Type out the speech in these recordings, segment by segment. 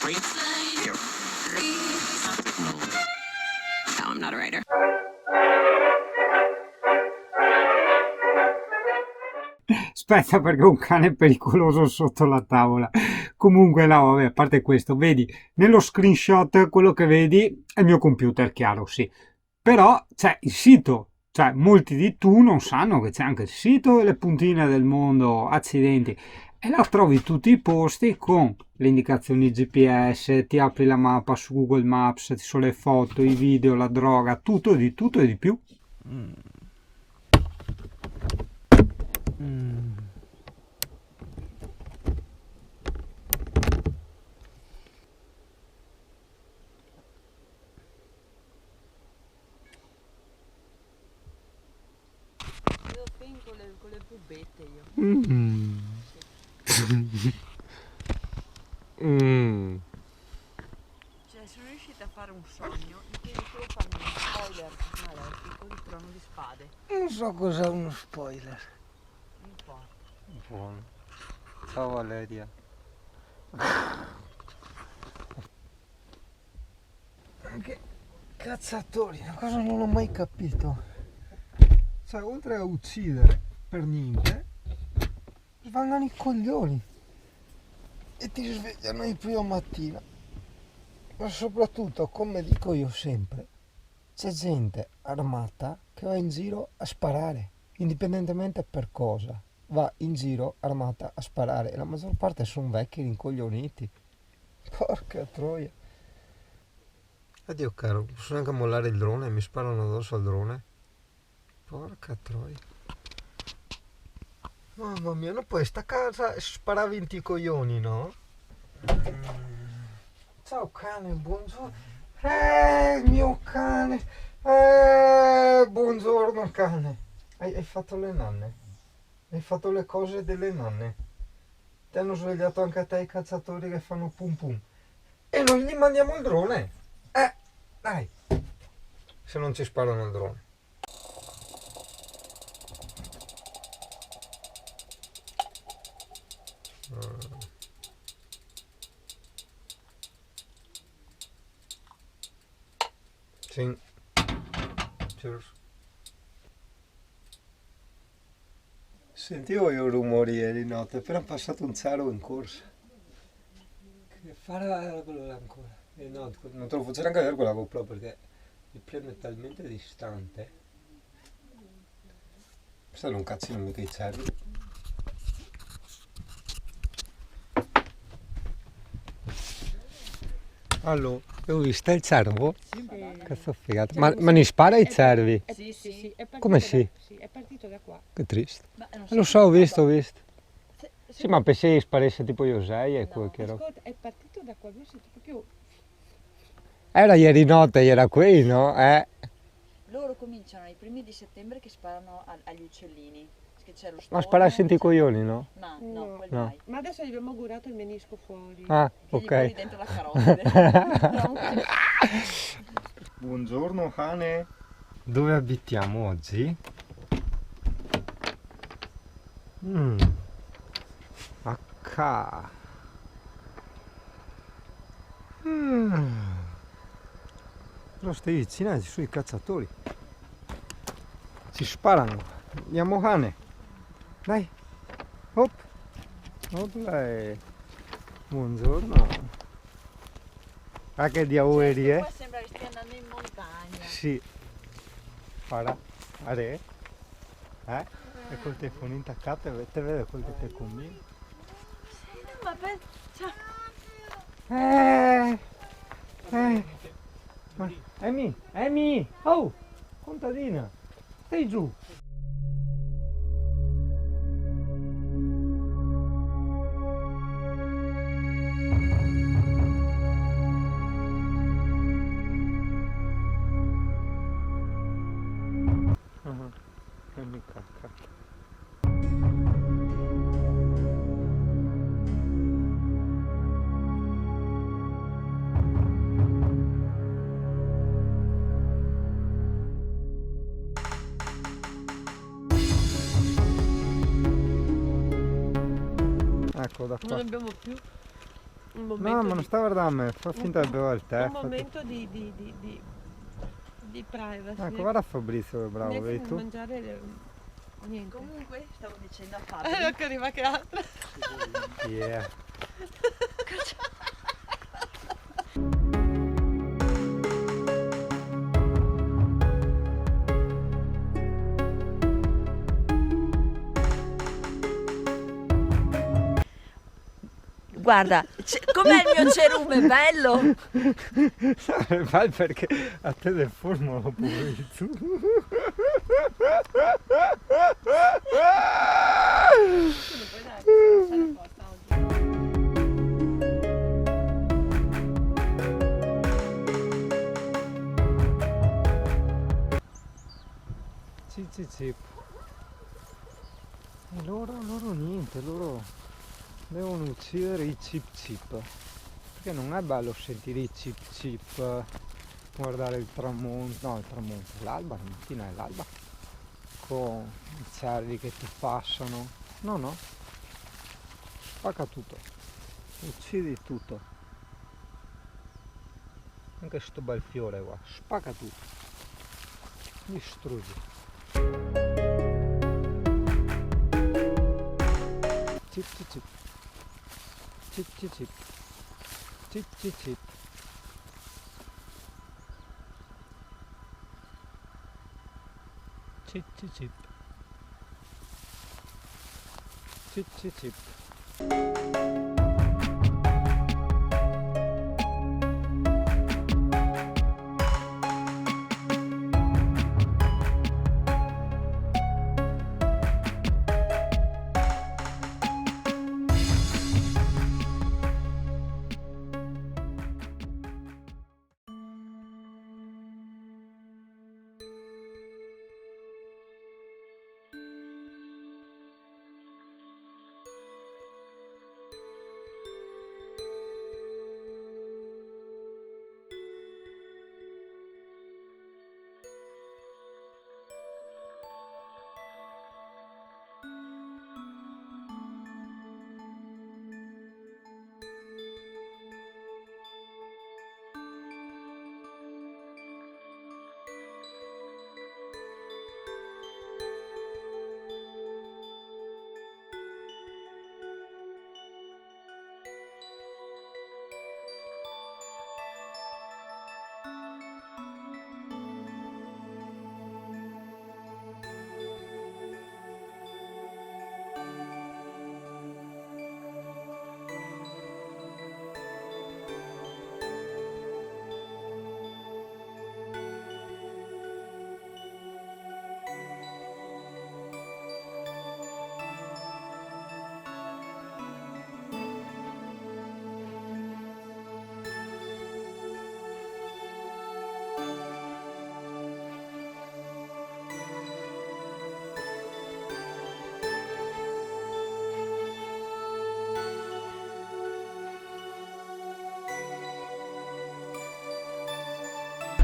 No, I'm not a writer. Aspetta, perché un cane è pericoloso sotto la tavola. Comunque, no, vabbè, a parte questo, vedi, nello screenshot quello che vedi è il mio computer, chiaro, sì. Però c'è il sito, cioè molti di tu non sanno che c'è anche il sito delle puntine del mondo, accidenti. E là trovi tutti i posti con le indicazioni GPS, ti apri la mappa su Google Maps, ci sono le foto, i video, la droga, tutto e di più. Io fin con le pubette io. Mm. Mm. Cioè sono riuscita a fare un sogno in cui devo farmi uno spoiler maledetto di Trono di Spade. Non so cos'è uno spoiler. Non importa. Buono. Ciao Valeria. Che cazzatori, una cosa non ho mai capito. Cioè, oltre a uccidere per niente, svangano i coglioni e ti svegliano il primo mattina. Ma soprattutto, come dico io sempre, c'è gente armata che va in giro a sparare, indipendentemente per cosa. Va in giro armata a sparare e la maggior parte sono vecchi rincoglioniti. Porca troia. Addio caro, posso neanche mollare il drone e mi sparano addosso al drone. Porca troia. Mamma mia, non puoi sta casa e sparavi in ti coglioni, no? Ciao cane, buongiorno. Il mio cane. Buongiorno cane. Hai fatto le nanne? Hai fatto le cose delle nanne? Ti hanno svegliato anche a te i cacciatori che fanno pum pum. E non gli mandiamo il drone? Dai. Se non ci sparano il drone. Sì. Cheers. Sentivo io rumori ieri notte, però è passato un cero in corsa. Che farà quello là ancora? No, non te lo faccio neanche vedere quella GoPro perché il piano è talmente distante. Questo non cazzino mica i cervi. Allora, ho visto il cervo? Cazzo figato. Ma ne spara ai cervi? Sì, sì. Come sì? Sì, è partito da qua. Che triste. Ma non Lo so, ho visto. Se- Sì, ma pensavo che sparisse tipo Josei e quel No. che era. Ascolta, è partito da qua, lui si proprio... Era ieri notte, era qui, no? Loro cominciano i primi di settembre che sparano agli uccellini. Che c'è lo Ma stormo, spararsi in c'è- i coglioni, no? No, No. quel No. mai. Ma adesso gli abbiamo augurato il menisco fuori. Ah, Che gli voli ok. dentro la carrozza. Buongiorno cane. Dove abitiamo oggi? H. Però stai vicino, ci sono i cacciatori. Ci sparano. Andiamo cane. Dai. Hop. Opla. Buongiorno. Ah che diavoli, Qua sembra che stia andando in montagna. Sì. Guarda. Are. E col telefono intaccato e te vede quel che te conviene. No, ma cioè, Amy, oh, contadina, stai giù. Amy cacca. Ecco da non qua. abbiamo più. un No, momento ma non sta guardando a me, fa finta di bere il tè. un momento di privacy. Ecco, guarda Fabrizio che bravo, Neanche vedi di tu? mangiare niente. Comunque stavo dicendo a Fabio. Ecco, arriva che altro. Yeah. Guarda, com'è il mio cerume, bello? Vai perché a te del forno lo puoi tu. Cip. E loro niente, loro devono uccidere i cip. Perché non è bello sentire i cip, guardare il tramonto, l'alba, la mattina è l'alba, con i cervi che ti passano. No, spacca tutto, uccidi tutto. Anche sto bel fiore qua, spacca tutto, distruggi. Cip. Cip. Cip.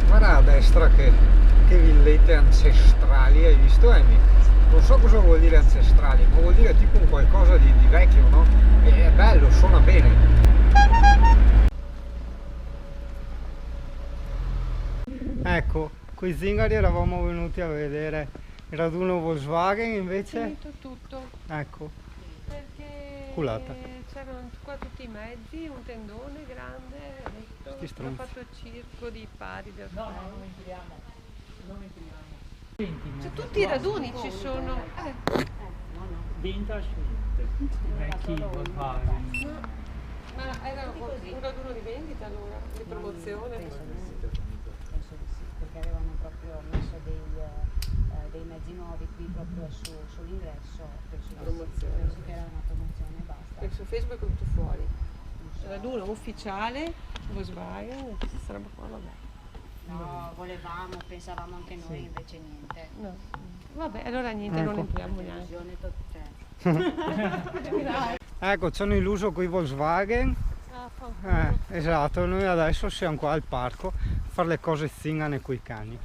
Guarda a destra che villette ancestrali, hai visto Amy? Non so cosa vuol dire ancestrali, ma vuol dire tipo un qualcosa di vecchio, no? E è bello, suona bene. Ecco, coi zingari eravamo venuti a vedere il raduno Volkswagen, invece... Finito tutto. Ecco, Perché culata. c'erano qua tutti i mezzi, un tendone grande, Sti hanno stronzi. fatto il circo di pari del Senti, Cioè, tutti i raduni ci sono. vintage niente, vecchi Volkswagen. Ma era un raduno di vendita allora, di promozione. Penso di sì, perché avevano proprio messo dei mezzi nuovi qui proprio sull'ingresso, penso che era una promozione e basta. E su Facebook è tutto fuori. Raduno ufficiale, Volkswagen, questa roba qua, vabbè. No, volevamo, pensavamo anche noi, invece niente. No. Vabbè, allora niente, non Ecco. entriamo neanche. Delusione Ecco, ci hanno illuso con i Volkswagen. Esatto, noi adesso siamo qua al parco a fare le cose zingane coi cani.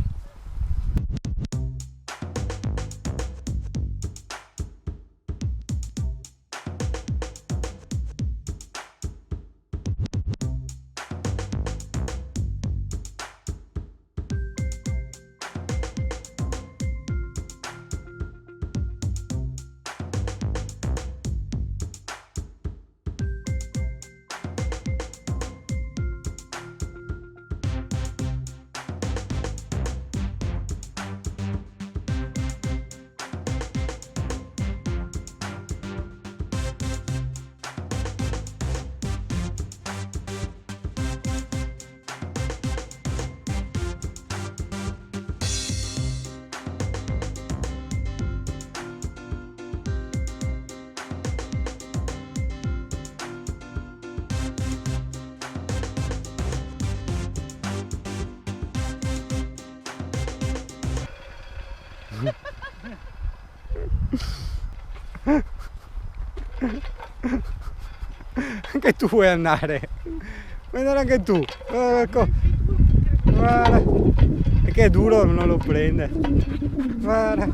anche tu vuoi andare. Vuoi andare anche tu. Ecco. Guarda. Perché è duro, non lo prende. Guarda.